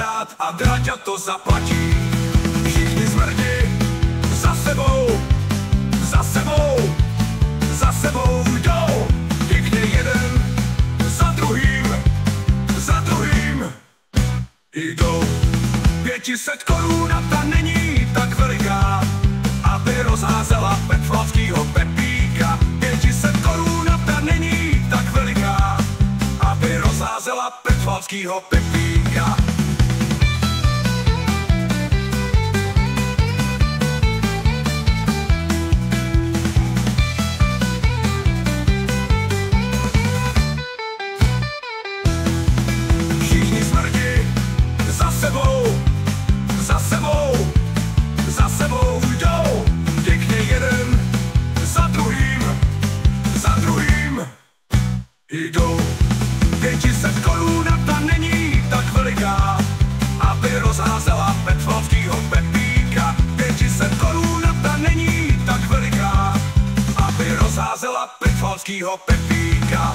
dát a Dráťa to zaplatí. Všichni smrdi za sebou, za sebou, za sebou jdou. Pěkně jeden za druhým jdou. 500 korun ta není tak veliká, aby rozházela petflavskýho Pepíka. 500 korun ta není tak veliká, aby rozházela petflavskýho Pepíka. Všichni smrdi za sebou, za sebou, za sebou jdou. Pěkně jeden za druhým jdou. 500 korun ta není tak veliká, aby rozházela petflavskýho Pepíka. 500 korun ta není tak veliká, aby rozházela petflavskýho Pepíka.